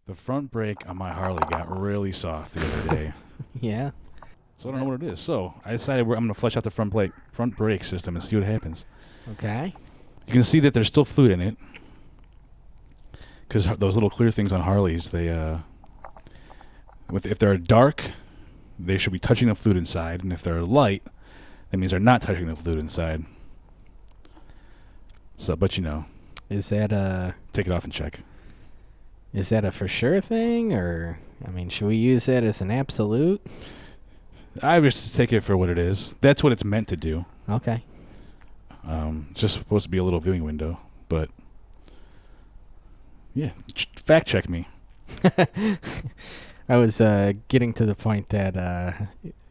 The front brake on my Harley got really soft the other day. Yeah. So I don't know what it is. So I decided I'm going to flush out the front brake system and see what happens. Okay. You can see that there's still fluid in it. Because those little clear things on Harleys, if they're dark, they should be touching the fluid inside. And if they're light, that means they're not touching the fluid inside. So, but Is that a take it off and check. for sure thing, or should we use that as an absolute? I just take it for what it is. That's what it's meant to do. Okay. It's just supposed to be a little viewing window, but yeah, fact check me. I was getting to the point that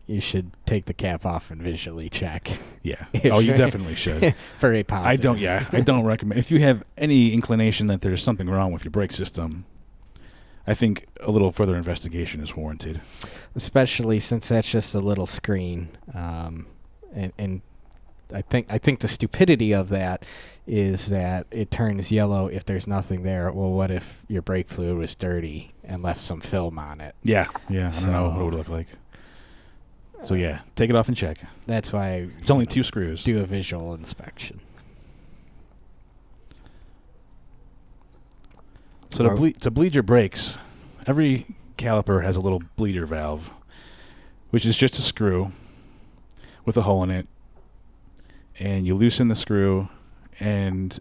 you should take the cap off and visually check. Yeah. Oh, you definitely should. For a positive. I don't recommend. If you have any inclination that there's something wrong with your brake system, I think a little further investigation is warranted. Especially since that's just a little screen, and I think the stupidity of that is that it turns yellow if there's nothing there. Well, what if your brake fluid was dirty and left some film on it? Yeah. I don't know what it would look like. So yeah, take it off and check. That's why It's only 2 screws. do a visual inspection. So to bleed your brakes, every caliper has a little bleeder valve, which is just a screw with a hole in it. And you loosen the screw, and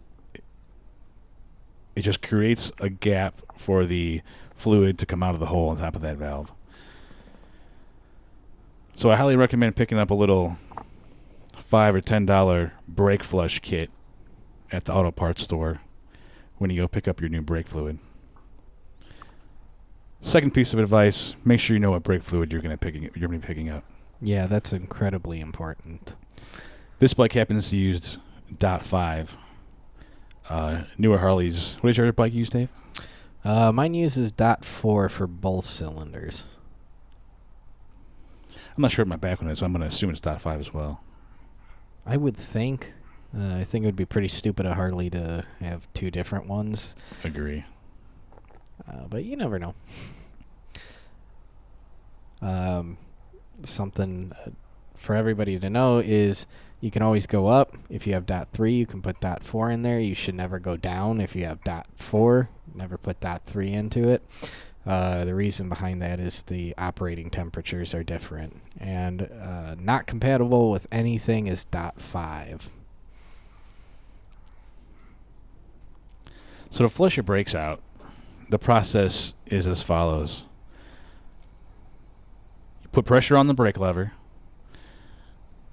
it just creates a gap for the fluid to come out of the hole on top of that valve. So I highly recommend picking up a little $5 or $10 brake flush kit at the auto parts store when you go pick up your new brake fluid. Second piece of advice: make sure you know what brake fluid you're going to be picking up. Yeah, that's incredibly important. This bike happens to use .5. Newer Harleys. What does your bike use, Dave? Mine uses .4 for both cylinders. I'm not sure what my back one is, so I'm going to assume it's .5 as well. I would think. I think it would be pretty stupid of Harley to have 2 different ones. Agree. But you never know. Something for everybody to know is you can always go up. If you have .3, you can put .4 in there. You should never go down. If you have .4, never put .3 into it. The reason behind that is the operating temperatures are different. And not compatible with anything is .5. So to flush your brakes out, the process is as follows. You put pressure on the brake lever,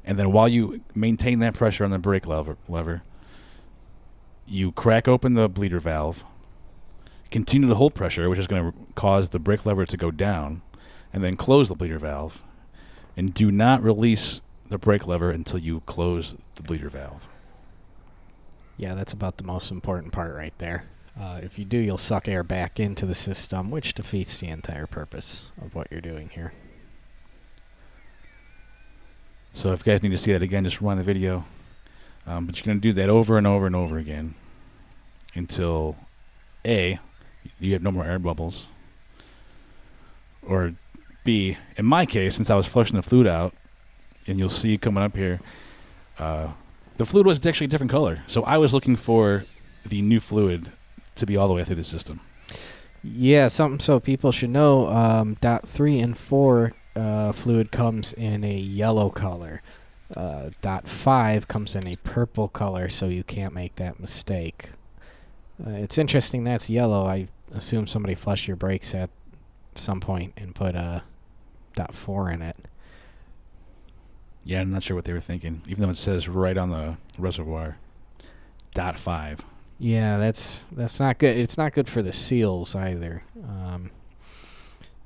and then while you maintain that pressure on the brake lever, you crack open the bleeder valve, continue to hold pressure, which is going to cause the brake lever to go down, and then close the bleeder valve. And do not release the brake lever until you close the bleeder valve. Yeah, that's about the most important part right there. If you do, you'll suck air back into the system, which defeats the entire purpose of what you're doing here. So if you guys need to see that again, just run the video. But you're going to do that over and over and over again until A, you have no more air bubbles, or B, in my case, since I was flushing the fluid out, and you'll see coming up here, the fluid was actually a different color. So I was looking for the new fluid to be all the way through the system. Yeah, something so people should know, .3 and 4 fluid comes in a yellow color. .5 comes in a purple color, so you can't make that mistake. It's interesting that's yellow. I assume somebody flushed your brakes at some point and put .4 in it. Yeah, I'm not sure what they were thinking, even though it says right on the reservoir, .5. Yeah, that's not good. It's not good for the seals either.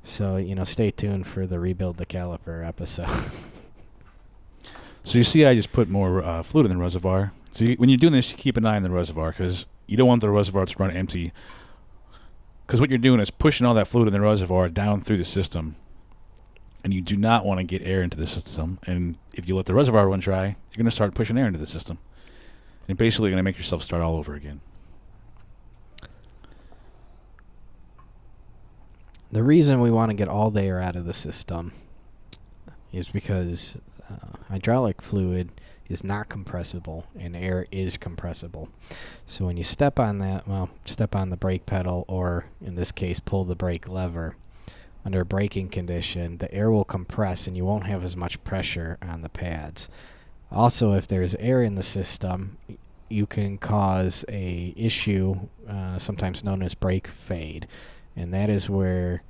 So, stay tuned for the Rebuild the Caliper episode. So you see I just put more fluid in the reservoir. So when you're doing this, you keep an eye on the reservoir because you don't want the reservoir to run empty. Because what you're doing is pushing all that fluid in the reservoir down through the system. And you do not want to get air into the system. And if you let the reservoir run dry, you're going to start pushing air into the system. And basically going to make yourself start all over again. The reason we want to get all the air out of the system is because hydraulic fluid is not compressible and air is compressible. So when you step on the brake pedal, or in this case pull the brake lever, under a braking condition, the air will compress and you won't have as much pressure on the pads. Also, if there's air in the system, you can cause a issue, sometimes known as brake fade, and that is where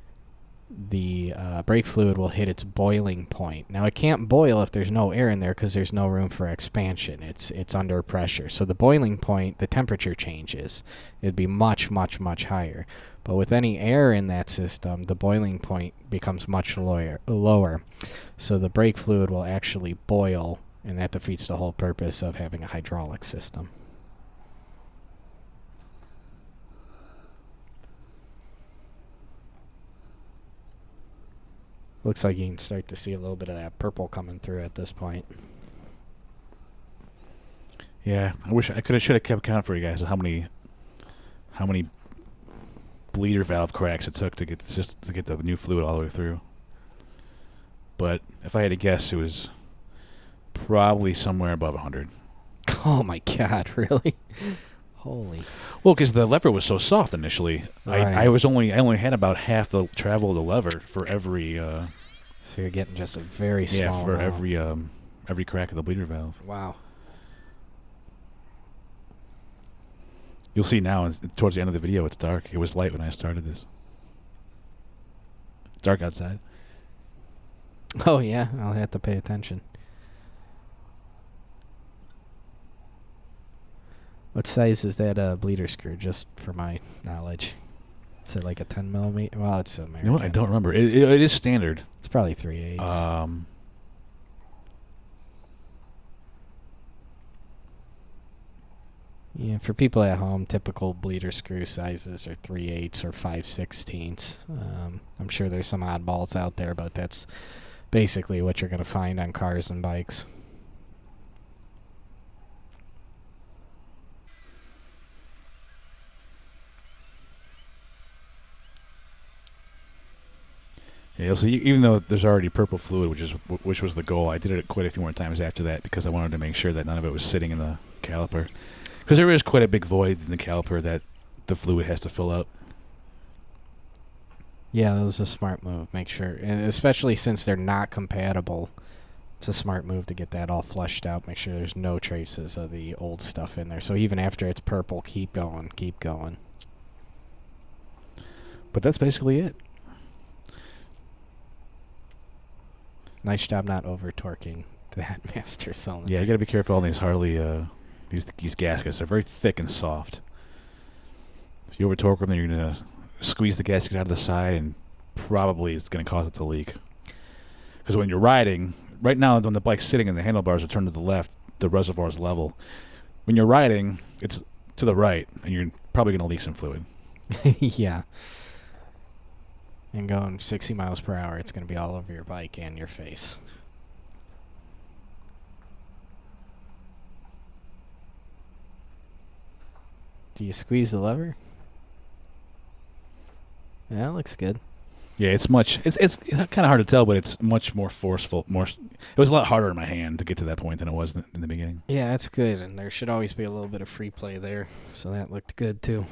the brake fluid will hit its boiling point. Now, it can't boil if there's no air in there because there's no room for expansion. It's under pressure. So the boiling point, the temperature changes. It'd be much, much, much higher. But with any air in that system, the boiling point becomes much lower. So the brake fluid will actually boil, and that defeats the whole purpose of having a hydraulic system. Looks like you can start to see a little bit of that purple coming through at this point. Yeah, I wish I should have kept count for you guys of how many bleeder valve cracks it took to get the new fluid all the way through. But if I had to guess, it was probably somewhere above 100. Oh my God! Really? Holy. Well, because the lever was so soft initially, Right. I only had about half the travel of the lever for every So you're getting just a very small for amount. every crack of the bleeder valve. Wow. You'll see now, towards the end of the video, it's dark. It was light when I started this. It's dark outside. Oh yeah, I'll have to pay attention. What size is that bleeder screw, just for my knowledge? Is it like a 10 millimeter? Well, it's American. You know what? I don't remember. It is standard. It's probably 3/8. Yeah, for people at home, typical bleeder screw sizes are 3/8 or 5/16. I'm sure there's some oddballs out there, but that's basically what you're going to find on cars and bikes. Yeah, you'll see. Even though there's already purple fluid, which was the goal, I did it quite a few more times after that because I wanted to make sure that none of it was sitting in the caliper. Because there is quite a big void in the caliper that the fluid has to fill up. Yeah, that was a smart move. Make sure, and especially since they're not compatible, it's a smart move to get that all flushed out. Make sure there's no traces of the old stuff in there. So even after it's purple, keep going, keep going. But that's basically it. Nice job not over-torquing that master cylinder. Yeah, you got to be careful on these Harley, these gaskets. They're very thick and soft. If you over-torque them, then you're going to squeeze the gasket out of the side, and probably it's going to cause it to leak. Because when you're riding, right now when the bike's sitting and the handlebars are turned to the left, the reservoir is level. When you're riding, it's to the right, and you're probably going to leak some fluid. Yeah. And going 60 miles per hour, it's going to be all over your bike and your face. Do you squeeze the lever? Yeah, it looks good. Yeah, it's kind of hard to tell, but it's much more forceful. It was a lot harder in my hand to get to that point than it was in the beginning. Yeah, that's good, and there should always be a little bit of free play there, so that looked good too.